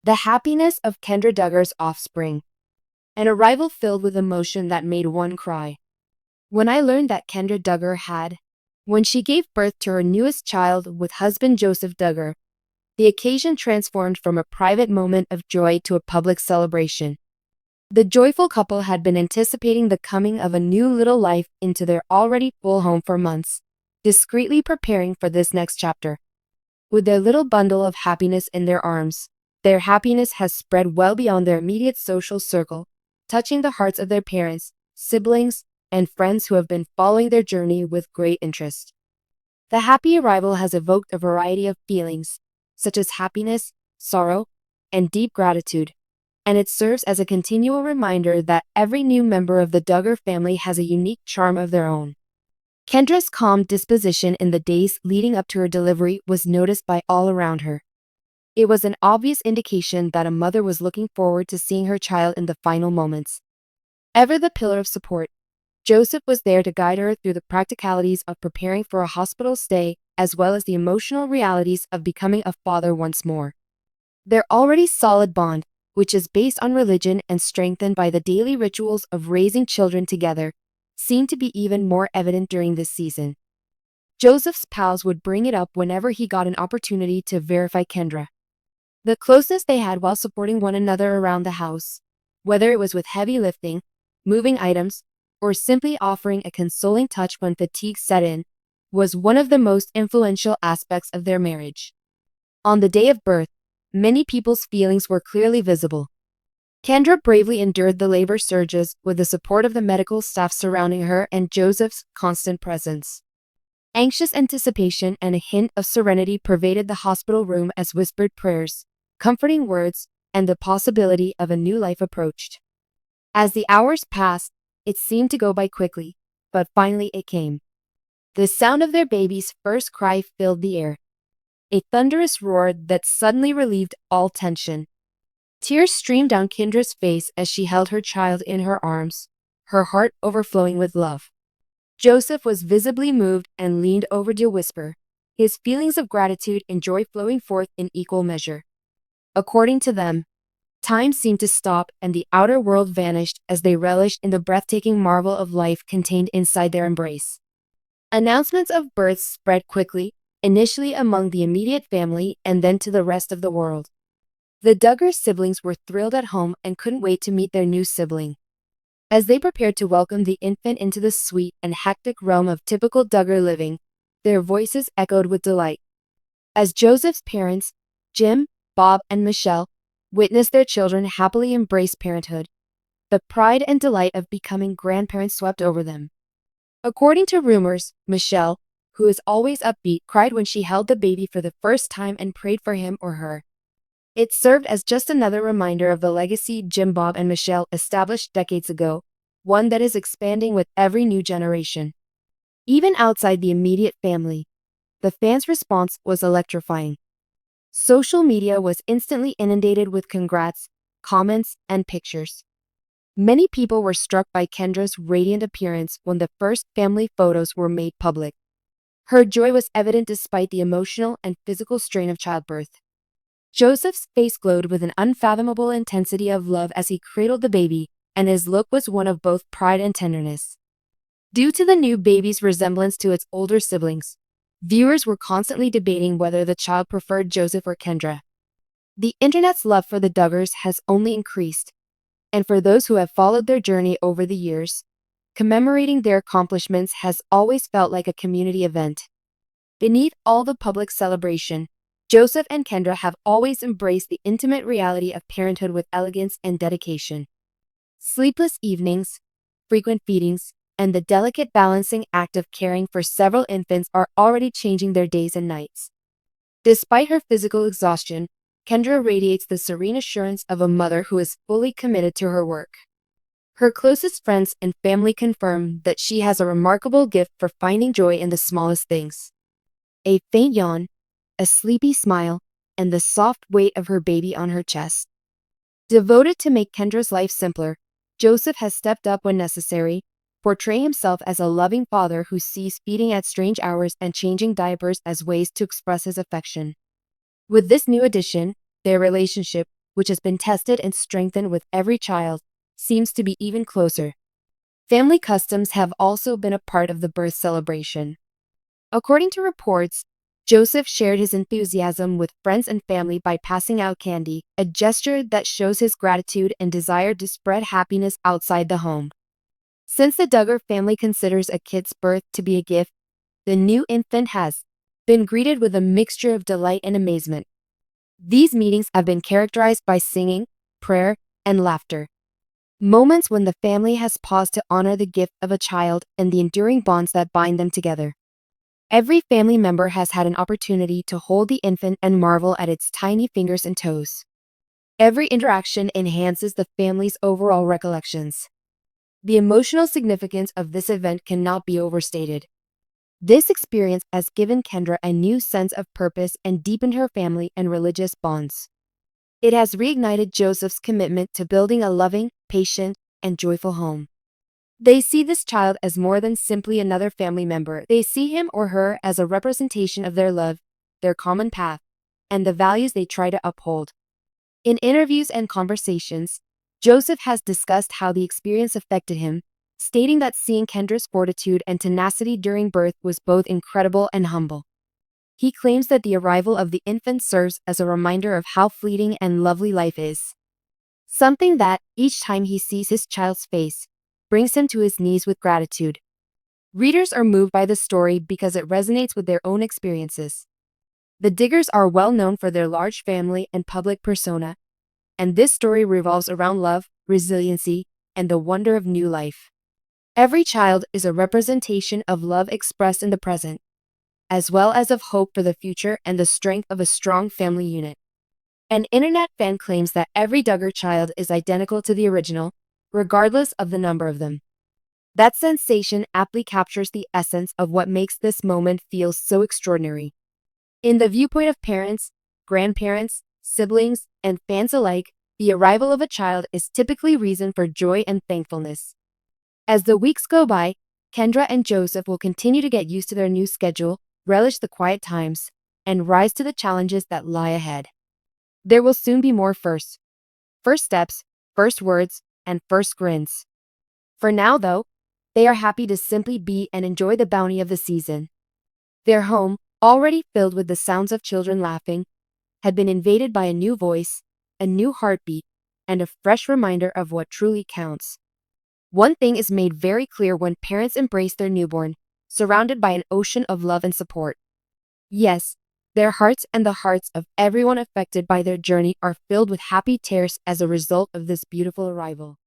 The happiness of Kendra Duggar's offspring. An arrival filled with emotion that made one cry. When I learned that Kendra Duggar when she gave birth to her newest child with husband Joseph Duggar, the occasion transformed from a private moment of joy to a public celebration. The joyful couple had been anticipating the coming of a new little life into their already full home for months, discreetly preparing for this next chapter. With their little bundle of happiness in their arms, their happiness has spread well beyond their immediate social circle, touching the hearts of their parents, siblings, and friends who have been following their journey with great interest. The happy arrival has evoked a variety of feelings, such as happiness, sorrow, and deep gratitude, and it serves as a continual reminder that every new member of the Duggar family has a unique charm of their own. Kendra's calm disposition in the days leading up to her delivery was noticed by all around her. It was an obvious indication that a mother was looking forward to seeing her child in the final moments. Ever the pillar of support, Joseph was there to guide her through the practicalities of preparing for a hospital stay, as well as the emotional realities of becoming a father once more. Their already solid bond, which is based on religion and strengthened by the daily rituals of raising children together, seemed to be even more evident during this season. Joseph's pals would bring it up whenever he got an opportunity to verify Kendra. The closeness they had while supporting one another around the house, whether it was with heavy lifting, moving items, or simply offering a consoling touch when fatigue set in, was one of the most influential aspects of their marriage. On the day of birth, many people's feelings were clearly visible. Kendra bravely endured the labor surges with the support of the medical staff surrounding her and Joseph's constant presence. Anxious anticipation and a hint of serenity pervaded the hospital room as whispered prayers, comforting words, and the possibility of a new life approached. As the hours passed, it seemed to go by quickly, but finally it came. The sound of their baby's first cry filled the air. A thunderous roar that suddenly relieved all tension. Tears streamed down Kendra's face as she held her child in her arms, her heart overflowing with love. Joseph was visibly moved and leaned over to whisper, his feelings of gratitude and joy flowing forth in equal measure. According to them, time seemed to stop and the outer world vanished as they relished in the breathtaking marvel of life contained inside their embrace. Announcements of births spread quickly, initially among the immediate family and then to the rest of the world. The Duggar siblings were thrilled at home and couldn't wait to meet their new sibling. As they prepared to welcome the infant into the sweet and hectic realm of typical Duggar living, their voices echoed with delight. As Joseph's parents, Jim, Bob, and Michelle, witnessed their children happily embrace parenthood, the pride and delight of becoming grandparents swept over them. According to rumors, Michelle, who is always upbeat, cried when she held the baby for the first time and prayed for him or her. It served as just another reminder of the legacy Jim, Bob, and Michelle established decades ago, one that is expanding with every new generation. Even outside the immediate family, the fans' response was electrifying. Social media was instantly inundated with congrats, comments, and pictures. Many people were struck by Kendra's radiant appearance when the first family photos were made public. Her joy was evident despite the emotional and physical strain of childbirth. Joseph's face glowed with an unfathomable intensity of love as he cradled the baby, and his look was one of both pride and tenderness. Due to the new baby's resemblance to its older siblings, viewers were constantly debating whether the child preferred Joseph or Kendra. The internet's love for the Duggars has only increased, and for those who have followed their journey over the years, commemorating their accomplishments has always felt like a community event. Beneath all the public celebration, Joseph and Kendra have always embraced the intimate reality of parenthood with elegance and dedication. Sleepless evenings, frequent feedings, and the delicate balancing act of caring for several infants are already changing their days and nights. Despite her physical exhaustion, Kendra radiates the serene assurance of a mother who is fully committed to her work. Her closest friends and family confirm that she has a remarkable gift for finding joy in the smallest things. A faint yawn, a sleepy smile, and the soft weight of her baby on her chest. Devoted to make Kendra's life simpler, Joseph has stepped up when necessary, portraying himself as a loving father who sees feeding at strange hours and changing diapers as ways to express his affection. With this new addition, their relationship, which has been tested and strengthened with every child, seems to be even closer. Family customs have also been a part of the birth celebration. According to reports, Joseph shared his enthusiasm with friends and family by passing out candy, a gesture that shows his gratitude and desire to spread happiness outside the home. Since the Duggar family considers a kid's birth to be a gift, the new infant has been greeted with a mixture of delight and amazement. These meetings have been characterized by singing, prayer, and laughter. Moments when the family has paused to honor the gift of a child and the enduring bonds that bind them together. Every family member has had an opportunity to hold the infant and marvel at its tiny fingers and toes. Every interaction enhances the family's overall recollections. The emotional significance of this event cannot be overstated. This experience has given Kendra a new sense of purpose and deepened her family and religious bonds. It has reignited Joseph's commitment to building a loving, patient, and joyful home. They see this child as more than simply another family member. They see him or her as a representation of their love, their common path, and the values they try to uphold. In interviews and conversations, Joseph has discussed how the experience affected him, stating that seeing Kendra's fortitude and tenacity during birth was both incredible and humble. He claims that the arrival of the infant serves as a reminder of how fleeting and lovely life is. Something that, each time he sees his child's face, brings him to his knees with gratitude. Readers are moved by the story because it resonates with their own experiences. The Duggars are well known for their large family and public persona, and this story revolves around love, resiliency, and the wonder of new life. Every child is a representation of love expressed in the present, as well as of hope for the future and the strength of a strong family unit. An internet fan claims that every Duggar child is identical to the original, regardless of the number of them. That sensation aptly captures the essence of what makes this moment feel so extraordinary. In the viewpoint of parents, grandparents, siblings, and fans alike, the arrival of a child is typically reason for joy and thankfulness. As the weeks go by, Kendra and Joseph will continue to get used to their new schedule, relish the quiet times, and rise to the challenges that lie ahead. There will soon be more first steps, first words, and first grins. For now, though, they are happy to simply be and enjoy the bounty of the season. Their home, already filled with the sounds of children laughing, had been invaded by a new voice, a new heartbeat, and a fresh reminder of what truly counts. One thing is made very clear when parents embrace their newborn, surrounded by an ocean of love and support. Yes, their hearts and the hearts of everyone affected by their journey are filled with happy tears as a result of this beautiful arrival.